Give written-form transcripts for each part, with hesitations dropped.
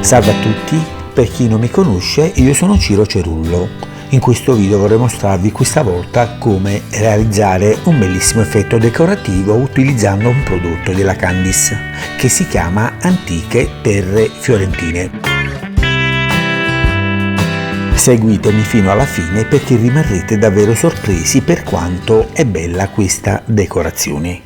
Salve a tutti, per chi non mi conosce io sono Ciro Cerullo. In questo video vorrei mostrarvi questa volta come realizzare un bellissimo effetto decorativo utilizzando un prodotto della Candice che si chiama Antiche Terre Fiorentine. Seguitemi fino alla fine perché rimarrete davvero sorpresi per quanto è bella questa decorazione.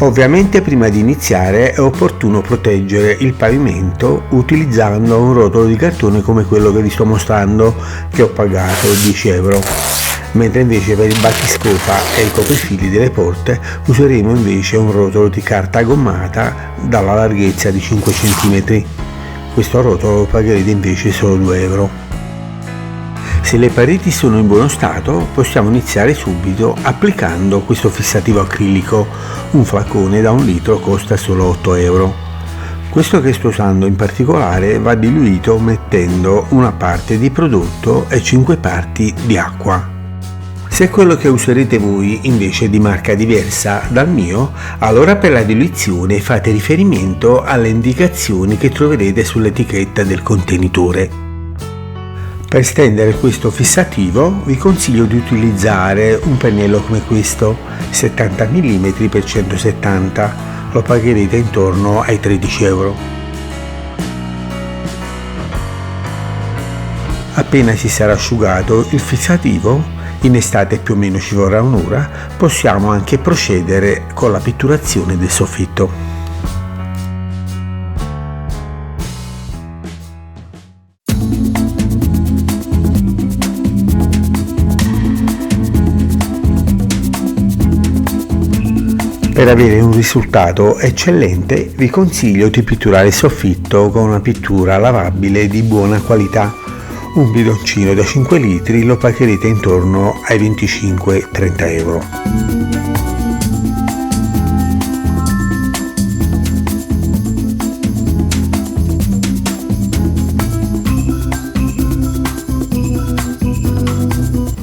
Ovviamente prima di iniziare è opportuno proteggere il pavimento utilizzando un rotolo di cartone come quello che vi sto mostrando, che ho pagato 10 euro, mentre invece per il battiscopa e i coprifili delle porte useremo invece un rotolo di carta gommata dalla larghezza di 5 cm. Questo rotolo lo pagherete invece solo 2 euro. Se le pareti sono in buono stato possiamo iniziare subito applicando questo fissativo acrilico. Un flacone da 1 litro costa solo 8 euro. Questo che sto usando in particolare va diluito mettendo una parte di prodotto e 5 parti di acqua. Se quello che userete voi invece è di marca diversa dal mio, allora per la diluizione fate riferimento alle indicazioni che troverete sull'etichetta del contenitore. Per stendere questo fissativo vi consiglio di utilizzare un pennello come questo, 70 mm x 170, lo pagherete intorno ai 13 euro. Appena si sarà asciugato il fissativo, in estate più o meno ci vorrà un'ora, possiamo anche procedere con la pitturazione del soffitto. Per avere un risultato eccellente vi consiglio di pitturare il soffitto con una pittura lavabile di buona qualità. Un bidoncino da 5 litri lo pagherete intorno ai 25-30 euro.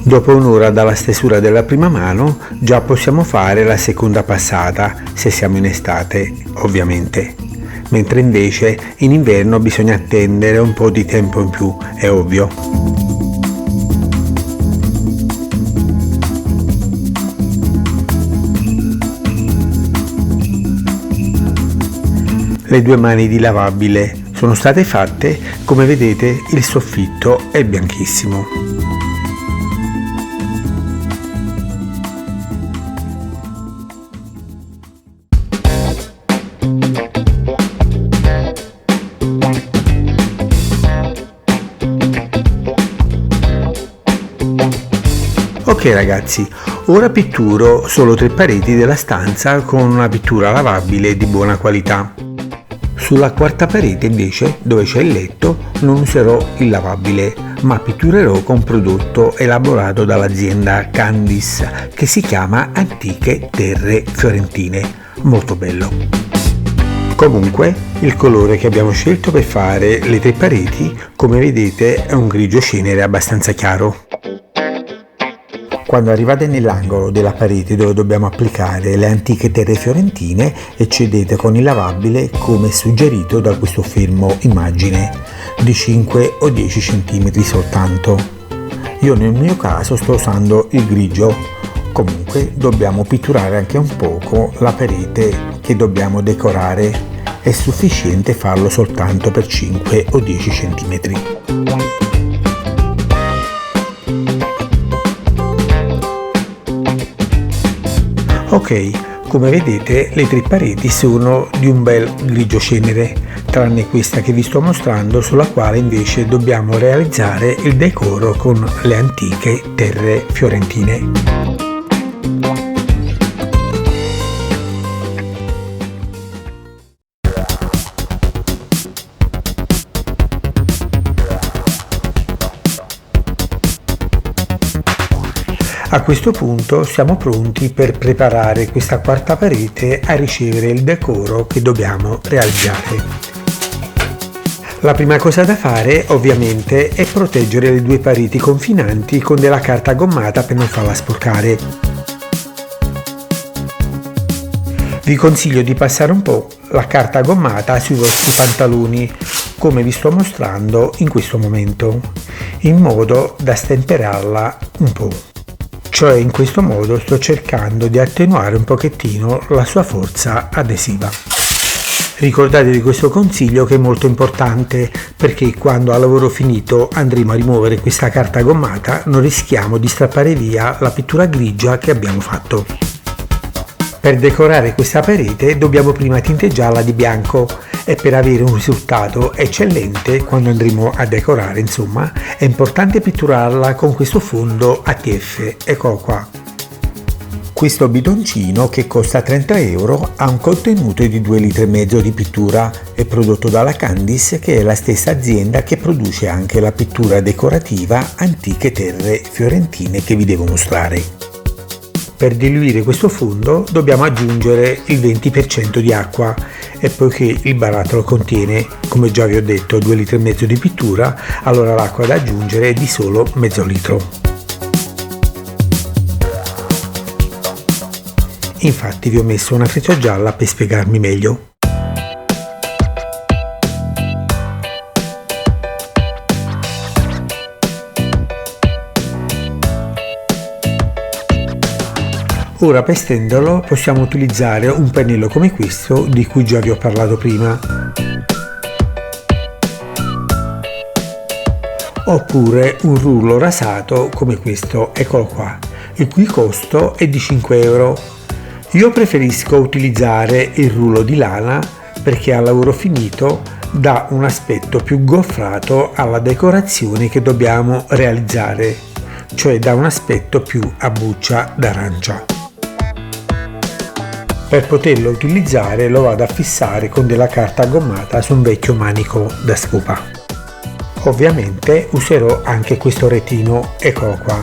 Dopo un'ora dalla stesura della prima mano già possiamo fare la seconda passata, se siamo in estate ovviamente, mentre invece in inverno bisogna attendere un po' di tempo in più, è ovvio. Le 2 mani di lavabile sono state fatte, come vedete il soffitto è bianchissimo. Ok ragazzi, ora pitturo solo 3 pareti della stanza con una pittura lavabile di buona qualità. Sulla quarta parete invece, dove c'è il letto, non userò il lavabile, ma pitturerò con prodotto elaborato dall'azienda Candice che si chiama Antiche Terre Fiorentine. Molto bello. Comunque, il colore che abbiamo scelto per fare le 3 pareti, come vedete, è un grigio cenere abbastanza chiaro. Quando arrivate nell'angolo della parete dove dobbiamo applicare le antiche terre fiorentine, eccedete con il lavabile come suggerito da questo fermo immagine, di 5 o 10 cm soltanto. Io nel mio caso sto usando il grigio. Comunque dobbiamo pitturare anche un poco la parete che dobbiamo decorare. È sufficiente farlo soltanto per 5 o 10 cm. Ok, come vedete le 3 pareti sono di un bel grigio cenere, tranne questa che vi sto mostrando, sulla quale invece dobbiamo realizzare il decoro con le antiche terre fiorentine. A questo punto siamo pronti per preparare questa quarta parete a ricevere il decoro che dobbiamo realizzare. La prima cosa da fare ovviamente è proteggere le 2 pareti confinanti con della carta gommata per non farla sporcare. Vi consiglio di passare un po' la carta gommata sui vostri pantaloni, come vi sto mostrando in questo momento, in modo da stemperarla un po'. Cioè, in questo modo sto cercando di attenuare un pochettino la sua forza adesiva. Ricordatevi questo consiglio che è molto importante, perché quando a lavoro finito andremo a rimuovere questa carta gommata non rischiamo di strappare via la pittura grigia che abbiamo fatto. Per decorare questa parete dobbiamo prima tinteggiarla di bianco, e per avere un risultato eccellente quando andremo a decorare, insomma, è importante pitturarla con questo fondo ATF. Eccolo qua. Questo bidoncino, che costa 30 euro, ha un contenuto di 2,5 litri di pittura. È prodotto dalla Candice, che è la stessa azienda che produce anche la pittura decorativa Antiche Terre Fiorentine che vi devo mostrare. Per diluire questo fondo dobbiamo aggiungere il 20% di acqua, e poiché il barattolo contiene, come già vi ho detto, 2,5 litri di pittura, allora l'acqua da aggiungere è di solo mezzo litro. Infatti vi ho messo una freccia gialla per spiegarmi meglio. Ora, per stenderlo possiamo utilizzare un pennello come questo, di cui già vi ho parlato prima, oppure un rullo rasato come questo, eccolo qua, il cui costo è di 5 euro. Io preferisco utilizzare il rullo di lana perché a lavoro finito dà un aspetto più goffrato alla decorazione che dobbiamo realizzare, cioè dà un aspetto più a buccia d'arancia. Per poterlo utilizzare lo vado a fissare con della carta gommata su un vecchio manico da scopa. Ovviamente userò anche questo retino, eccolo qua,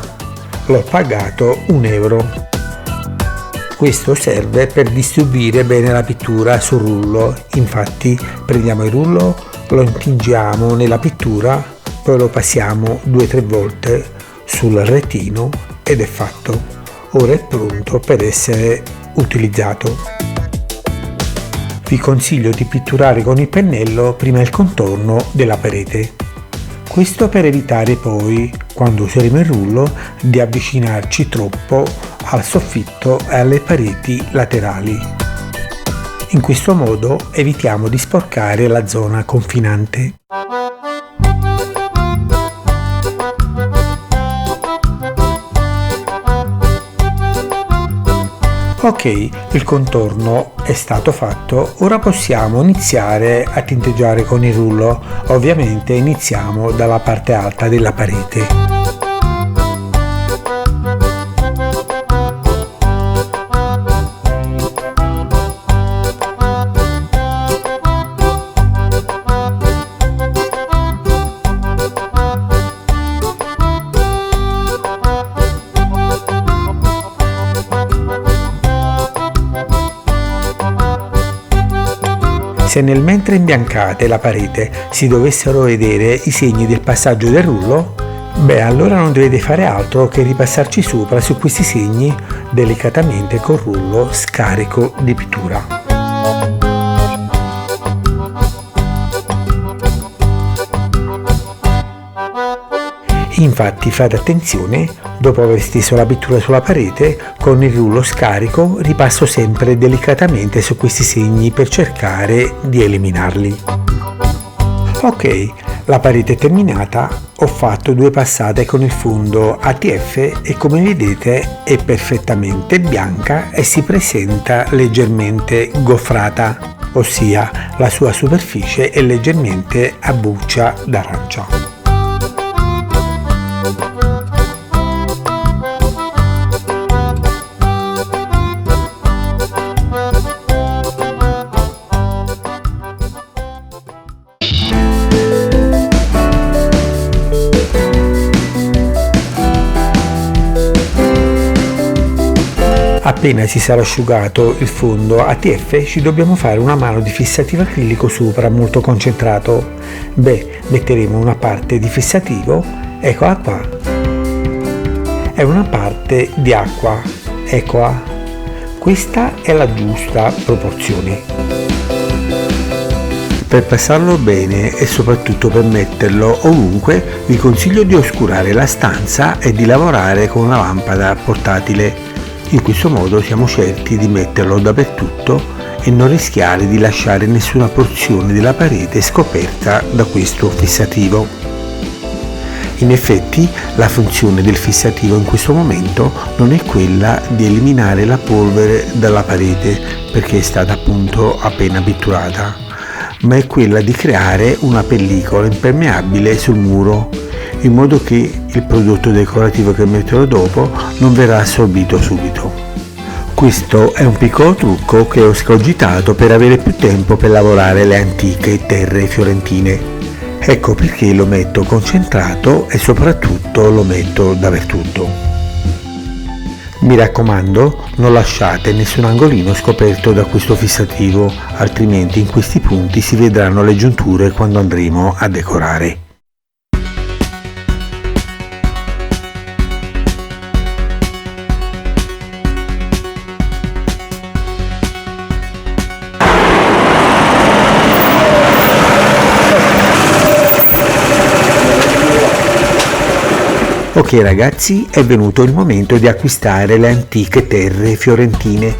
l'ho pagato 1 euro. Questo serve per distribuire bene la pittura sul rullo. Infatti prendiamo il rullo, lo intingiamo nella pittura, poi lo passiamo 2-3 volte sul retino ed è fatto. Ora è pronto per essere utilizzato. Vi consiglio di pitturare con il pennello prima il contorno della parete. Questo per evitare poi, quando useremo il rullo, di avvicinarci troppo al soffitto e alle pareti laterali. In questo modo evitiamo di sporcare la zona confinante. Ok, il contorno è stato fatto, ora possiamo iniziare a tinteggiare con il rullo. Ovviamente iniziamo dalla parte alta della parete. Se nel mentre imbiancate la parete si dovessero vedere i segni del passaggio del rullo, beh, allora non dovete fare altro che ripassarci sopra su questi segni delicatamente col rullo scarico di pittura. Infatti fate attenzione, dopo aver steso la pittura sulla parete, con il rullo scarico ripasso sempre delicatamente su questi segni per cercare di eliminarli. Ok, la parete è terminata, ho fatto 2 passate con il fondo ATF e come vedete è perfettamente bianca e si presenta leggermente goffrata, ossia la sua superficie è leggermente a buccia d'arancia. Appena si sarà asciugato il fondo ATF ci dobbiamo fare una mano di fissativo acrilico sopra molto concentrato. Beh, metteremo una parte di fissativo, eccola qua, e una parte di acqua, eccola. Questa è la giusta proporzione. Per passarlo bene e soprattutto per metterlo ovunque, vi consiglio di oscurare la stanza e di lavorare con una lampada portatile. In questo modo siamo certi di metterlo dappertutto e non rischiare di lasciare nessuna porzione della parete scoperta da questo fissativo. In effetti la funzione del fissativo in questo momento non è quella di eliminare la polvere dalla parete, perché è stata appunto appena pitturata, ma è quella di creare una pellicola impermeabile sul muro, in modo che il prodotto decorativo che metterò dopo non verrà assorbito subito. Questo è un piccolo trucco che ho escogitato per avere più tempo per lavorare le antiche terre fiorentine. Ecco perché lo metto concentrato e soprattutto lo metto dappertutto. Mi raccomando, non lasciate nessun angolino scoperto da questo fissativo, altrimenti in questi punti si vedranno le giunture quando andremo a decorare. Ok ragazzi, è venuto il momento di acquistare le antiche terre fiorentine.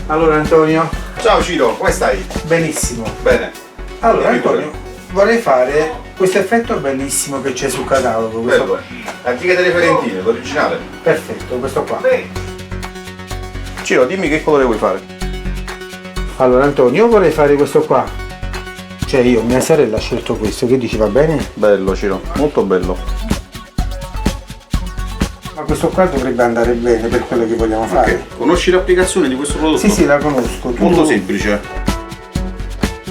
Allora Antonio. Ciao Ciro, come stai? Benissimo. Bene. Allora Antonio, vorrei fare questo effetto bellissimo che c'è sul catalogo. Bello. Antiche terre fiorentine, l'originale. Perfetto, questo qua. Ciro, dimmi che colore vuoi fare. Allora Antonio, io vorrei fare questo qua. Cioè mia sorella ha scelto questo, che dici, va bene? Bello Ciro, molto bello. Ma questo qua dovrebbe andare bene per quello che vogliamo fare. Ok, conosci l'applicazione di questo prodotto? Sì, la conosco. Molto semplice.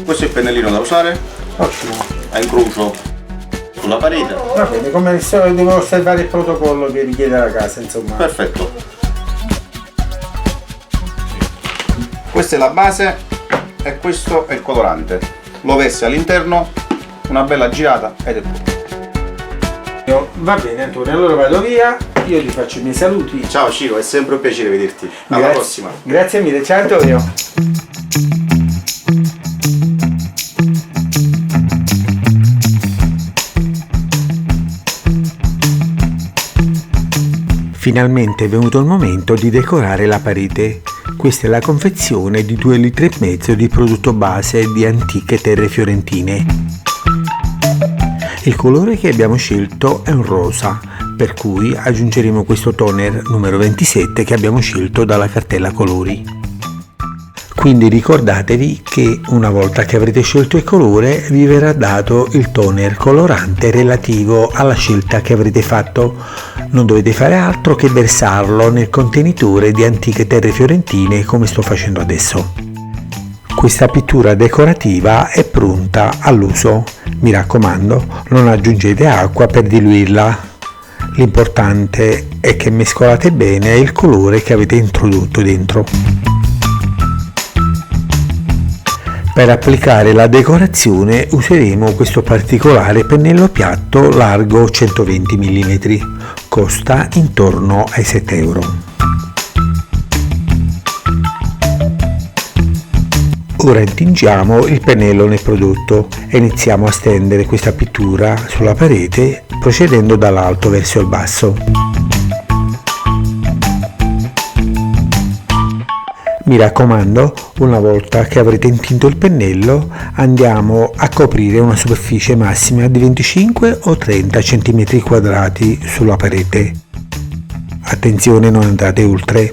Questo è il pennellino da usare. Ottimo. A incrocio sulla parete. Va bene, come devo osservare il protocollo che richiede la casa, insomma. Perfetto. Questa è la base e questo è il colorante. Lo versi all'interno, una bella girata ed è tutto. Va bene Antonio, allora vado via, io ti faccio i miei saluti. Ciao Ciro, è sempre un piacere vederti. Alla prossima. Grazie mille, ciao Antonio. Finalmente è venuto il momento di decorare la parete. Questa è la confezione di 2,5 litri di prodotto base di antiche terre fiorentine. Il colore che abbiamo scelto è un rosa, per cui aggiungeremo questo toner numero 27 che abbiamo scelto dalla cartella colori. Quindi ricordatevi che una volta che avrete scelto il colore vi verrà dato il toner colorante relativo alla scelta che avrete fatto. Non dovete fare altro che versarlo nel contenitore di antiche terre fiorentine come sto facendo adesso. Questa pittura decorativa è pronta all'uso. Mi raccomando, non aggiungete acqua per diluirla. L'importante è che mescolate bene il colore che avete introdotto dentro. Per applicare la decorazione useremo questo particolare pennello piatto largo 120 mm, costa intorno ai 7 euro. Ora intingiamo il pennello nel prodotto e iniziamo a stendere questa pittura sulla parete procedendo dall'alto verso il basso. Mi raccomando, una volta che avrete intinto il pennello, andiamo a coprire una superficie massima di 25 o 30 cm quadrati sulla parete. Attenzione, non andate oltre.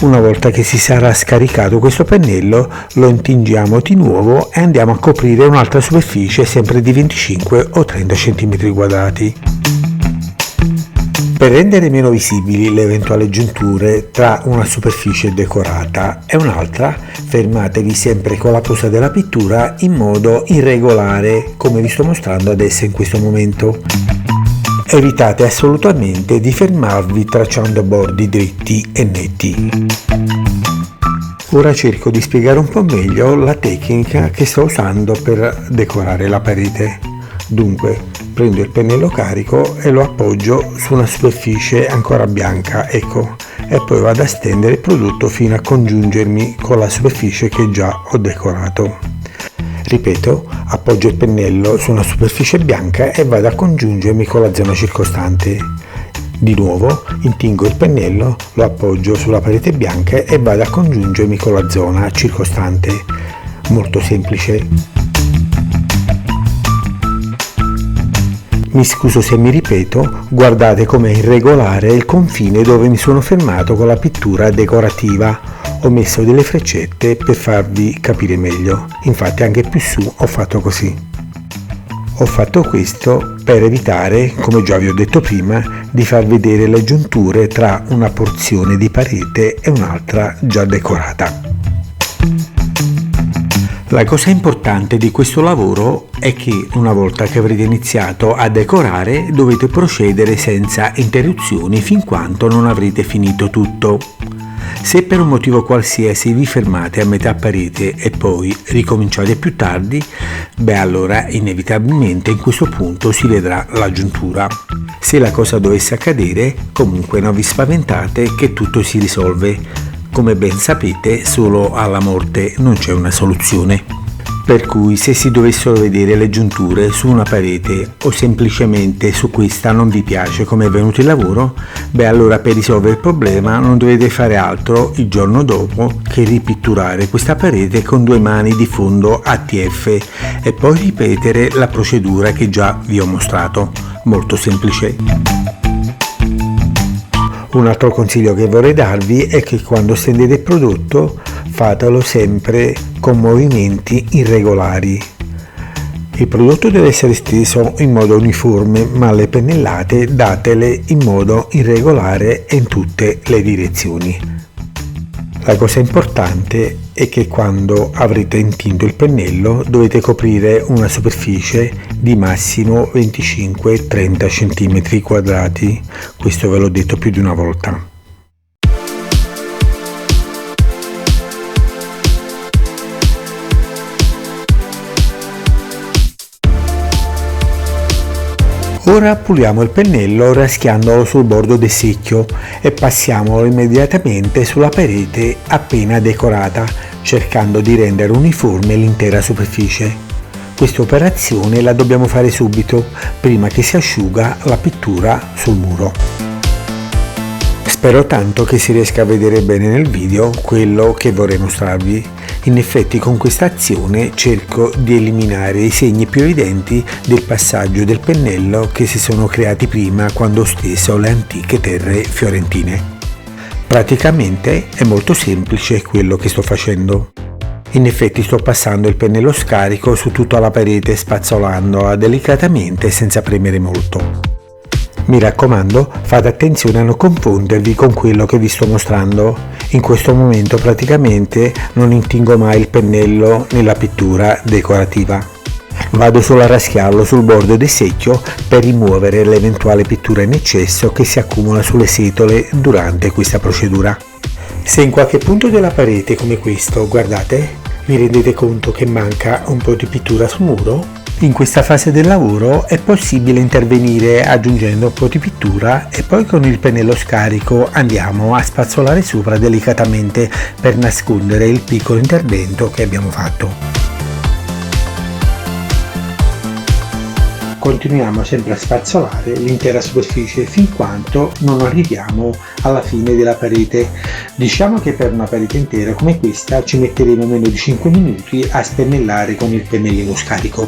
Una volta che si sarà scaricato questo pennello, lo intingiamo di nuovo e andiamo a coprire un'altra superficie sempre di 25 o 30 cm quadrati. Per rendere meno visibili le eventuali giunture tra una superficie decorata e un'altra, fermatevi sempre con la posa della pittura in modo irregolare, come vi sto mostrando adesso in questo momento. Evitate assolutamente di fermarvi tracciando bordi dritti e netti. Ora cerco di spiegare un po' meglio la tecnica che sto usando per decorare la parete. Dunque, prendo il pennello carico e lo appoggio su una superficie ancora bianca, ecco, e poi vado a stendere il prodotto fino a congiungermi con la superficie che già ho decorato. Ripeto, appoggio il pennello su una superficie bianca e vado a congiungermi con la zona circostante. Di nuovo intingo il pennello, lo appoggio sulla parete bianca e vado a congiungermi con la zona circostante. Molto semplice. Mi scuso se mi ripeto, guardate com'è irregolare il confine dove mi sono fermato con la pittura decorativa. Ho messo delle freccette per farvi capire meglio, infatti anche più su ho fatto così. Ho fatto questo per evitare, come già vi ho detto prima, di far vedere le giunture tra una porzione di parete e un'altra già decorata. La cosa importante di questo lavoro è che una volta che avrete iniziato a decorare dovete procedere senza interruzioni fin quando non avrete finito tutto. Se per un motivo qualsiasi vi fermate a metà parete e poi ricominciate più tardi, allora inevitabilmente in questo punto si vedrà la giuntura. Se la cosa dovesse accadere, comunque non vi spaventate che tutto si risolve. Come ben sapete, solo alla morte non c'è una soluzione. Per cui se si dovessero vedere le giunture su una parete o semplicemente su questa non vi piace come è venuto il lavoro, allora per risolvere il problema non dovete fare altro il giorno dopo che ripitturare questa parete con 2 mani di fondo ATF e poi ripetere la procedura che già vi ho mostrato. Molto semplice. Un altro consiglio che vorrei darvi è che quando stendete il prodotto fatelo sempre con movimenti irregolari. Il prodotto deve essere steso in modo uniforme, ma le pennellate datele in modo irregolare e in tutte le direzioni. La cosa importante è che quando avrete intinto il pennello dovete coprire una superficie di massimo 25-30 cm². Questo ve l'ho detto più di una volta. Ora puliamo il pennello raschiandolo sul bordo del secchio e passiamolo immediatamente sulla parete appena decorata, cercando di rendere uniforme l'intera superficie. Questa operazione la dobbiamo fare subito, prima che si asciuga la pittura sul muro. Spero tanto che si riesca a vedere bene nel video quello che vorrei mostrarvi. In effetti con questa azione cerco di eliminare i segni più evidenti del passaggio del pennello che si sono creati prima quando ho steso le antiche terre fiorentine. Praticamente è molto semplice quello che sto facendo. In effetti sto passando il pennello scarico su tutta la parete spazzolandola delicatamente senza premere molto. Mi raccomando, fate attenzione a non confondervi con quello che vi sto mostrando. In questo momento praticamente non intingo mai il pennello nella pittura decorativa. Vado solo a raschiarlo sul bordo del secchio per rimuovere l'eventuale pittura in eccesso che si accumula sulle setole durante questa procedura. Se in qualche punto della parete come questo, guardate, vi rendete conto che manca un po' di pittura sul muro, in questa fase del lavoro è possibile intervenire aggiungendo un po' di pittura e poi con il pennello scarico andiamo a spazzolare sopra delicatamente per nascondere il piccolo intervento che abbiamo fatto. Continuiamo sempre a spazzolare l'intera superficie fin quando non arriviamo alla fine della parete. Diciamo che per una parete intera come questa ci metteremo meno di 5 minuti a spennellare con il pennellino scarico.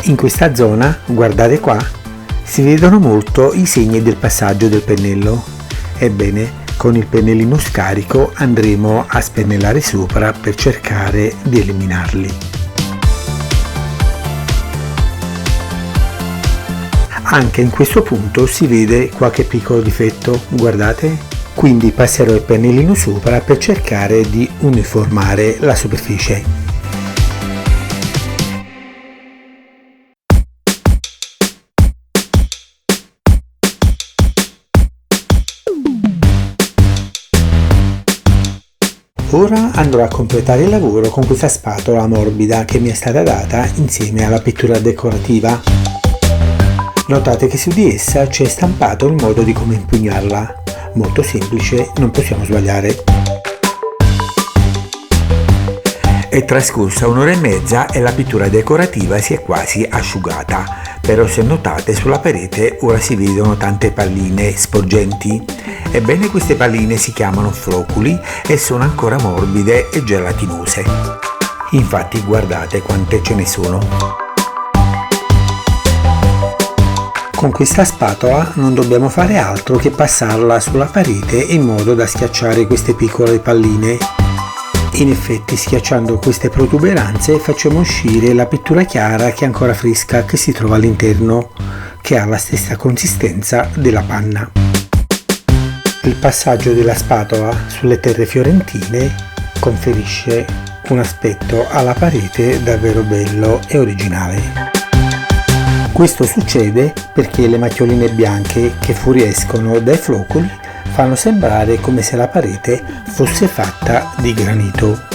In questa zona, guardate qua, si vedono molto i segni del passaggio del pennello. Ebbene, con il pennellino scarico andremo a spennellare sopra per cercare di eliminarli. Anche in questo punto si vede qualche piccolo difetto, guardate. Quindi passerò il pennellino sopra per cercare di uniformare la superficie. Ora andrò a completare il lavoro con questa spatola morbida che mi è stata data insieme alla pittura decorativa. Notate che su di essa c'è stampato il modo di come impugnarla. Molto semplice, non possiamo sbagliare. È trascorsa un'ora e mezza e la pittura decorativa si è quasi asciugata, però se notate sulla parete ora si vedono tante palline sporgenti. Ebbene, queste palline si chiamano floculi e sono ancora morbide e gelatinose. Infatti guardate quante ce ne sono. Con questa spatola non dobbiamo fare altro che passarla sulla parete in modo da schiacciare queste piccole palline. In effetti, schiacciando queste protuberanze facciamo uscire la pittura chiara che è ancora fresca che si trova all'interno, che ha la stessa consistenza della panna. Il passaggio della spatola sulle terre fiorentine conferisce un aspetto alla parete davvero bello e originale. Questo succede perché le macchioline bianche che fuoriescono dai floculi fanno sembrare come se la parete fosse fatta di granito.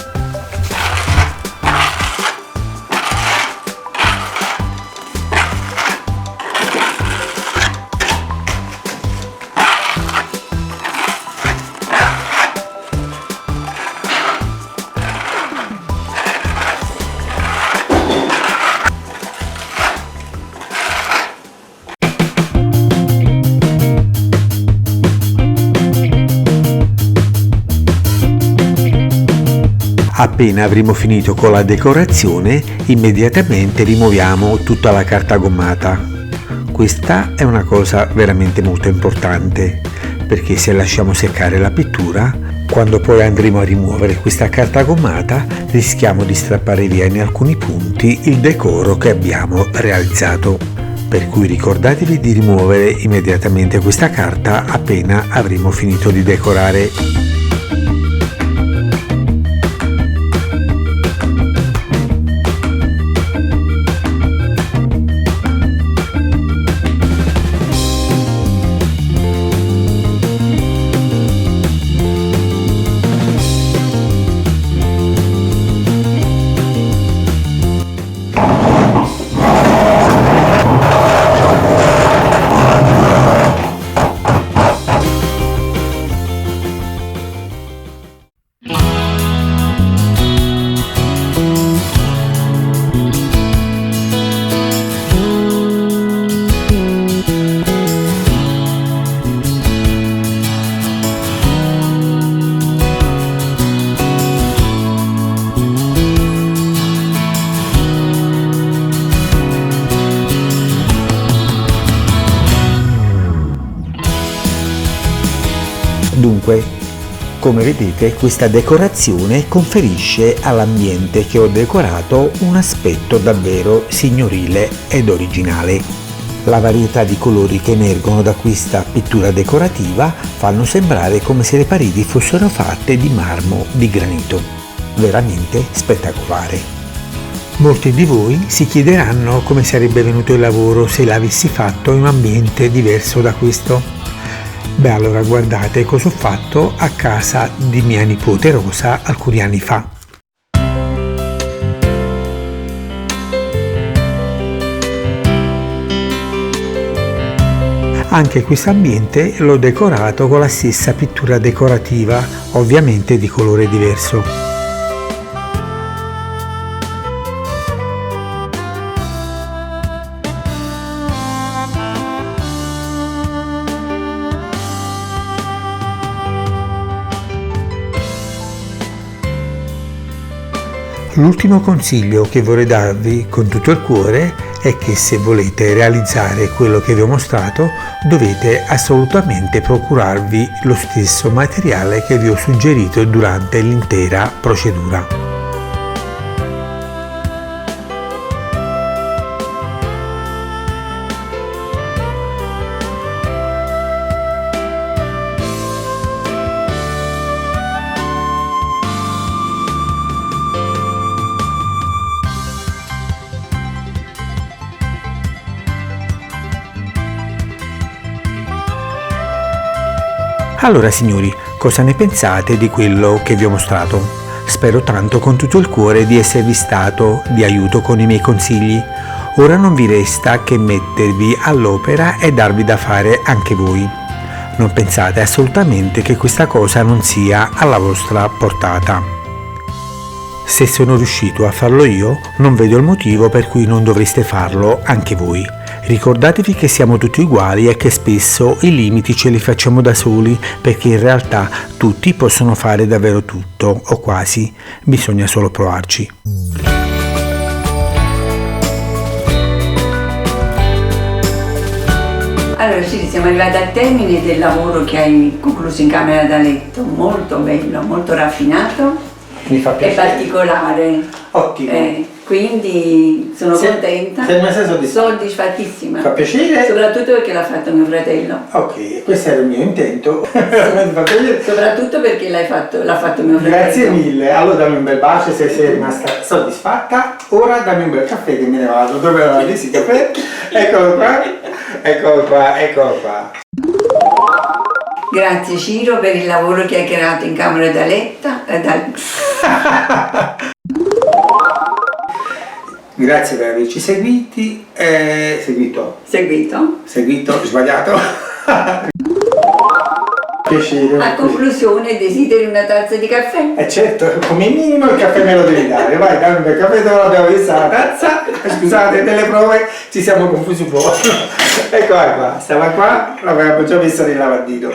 Appena avremo finito con la decorazione, immediatamente rimuoviamo tutta la carta gommata. Questa è una cosa veramente molto importante, perché se lasciamo seccare la pittura, quando poi andremo a rimuovere questa carta gommata, rischiamo di strappare via in alcuni punti il decoro che abbiamo realizzato. Per cui ricordatevi di rimuovere immediatamente questa carta appena avremo finito di decorare. Dunque, come vedete, questa decorazione conferisce all'ambiente che ho decorato un aspetto davvero signorile ed originale. La varietà di colori che emergono da questa pittura decorativa fanno sembrare come se le pareti fossero fatte di marmo di granito. Veramente spettacolare. Molti di voi si chiederanno come sarebbe venuto il lavoro se l'avessi fatto in un ambiente diverso da questo. Beh, allora guardate cosa ho fatto a casa di mia nipote Rosa alcuni anni fa. Anche questo ambiente l'ho decorato con la stessa pittura decorativa, ovviamente di colore diverso. L'ultimo consiglio che vorrei darvi con tutto il cuore è che se volete realizzare quello che vi ho mostrato dovete assolutamente procurarvi lo stesso materiale che vi ho suggerito durante l'intera procedura. Allora signori, Cosa ne pensate di quello che vi ho mostrato? Spero tanto con tutto il cuore di esservi stato di aiuto con i miei consigli. Ora non vi resta che mettervi all'opera e darvi da fare anche voi. Non pensate assolutamente che questa cosa non sia alla vostra portata. Se sono riuscito a farlo io, non vedo il motivo per cui non dovreste farlo anche voi. Ricordatevi che siamo tutti uguali e che spesso i limiti ce li facciamo da soli, perché in realtà tutti possono fare davvero tutto, o quasi, bisogna solo provarci. Allora sì, siamo arrivati al termine del lavoro che hai concluso in camera da letto, molto bello, molto raffinato. Mi fa È piacere. particolare. Ottimo. Quindi sono contenta. Sei soddisfatto? Soddisfattissima. Fa piacere? Soprattutto perché l'ha fatto mio fratello. Ok, questo era il mio intento. Mi fa piacere. Soprattutto perché l'ha fatto mio fratello. Grazie mille, allora dammi un bel bacio se sei rimasta soddisfatta. Ora dammi un bel caffè che me ne vado. Dove la il caffè? Eccolo qua, eccolo qua, eccolo qua. Grazie Ciro per il lavoro che hai creato in camera da letto. Grazie per averci seguito, Seguito. sbagliato. Piacere. A conclusione desideri una tazza di caffè? Certo, come minimo il caffè me lo devi dare. Vai, dammi il caffè dove l'abbiamo vista la tazza. Scusate, nelle prove ci siamo confusi un po'. Eccola qua, stava qua, l'avevamo già messa nel lavandino.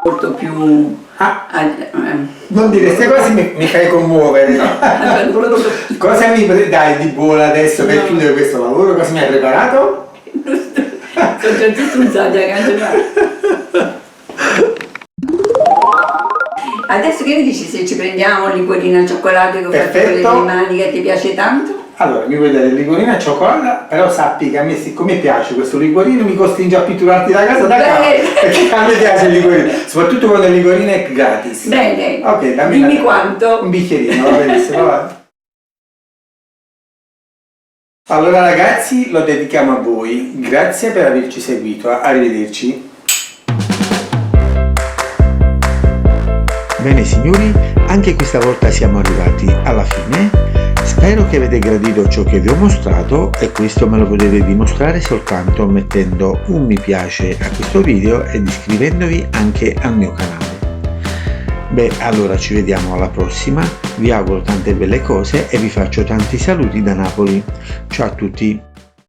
Molto più... Non dire queste cose, mi fai commuovere, no? Cosa mi dai di buono adesso per chiudere questo lavoro? Cosa mi hai preparato? Sono già strunzati a cancellare. Adesso che ne dici se ci prendiamo un liquorino al cioccolato che ho fatto con le mie mani che ti piace tanto? Allora, mi vuoi dare il liquorino al cioccolato, però sappi che a me siccome piace questo liquorino mi costringe a pitturarti da casa da capo, perché a me piace il liquorino, soprattutto quando il liquorino è gratis. Bene, Ok, dimmi quanto. Un bicchierino, va benissimo, va. Allora ragazzi, lo dedichiamo a voi, grazie per averci seguito, arrivederci. Bene signori, anche questa volta siamo arrivati alla fine. Spero che avete gradito ciò che vi ho mostrato e questo me lo potete dimostrare soltanto mettendo un mi piace a questo video ed iscrivendovi anche al mio canale. Beh, allora ci vediamo alla prossima, vi auguro tante belle cose e vi faccio tanti saluti da Napoli. Ciao a tutti!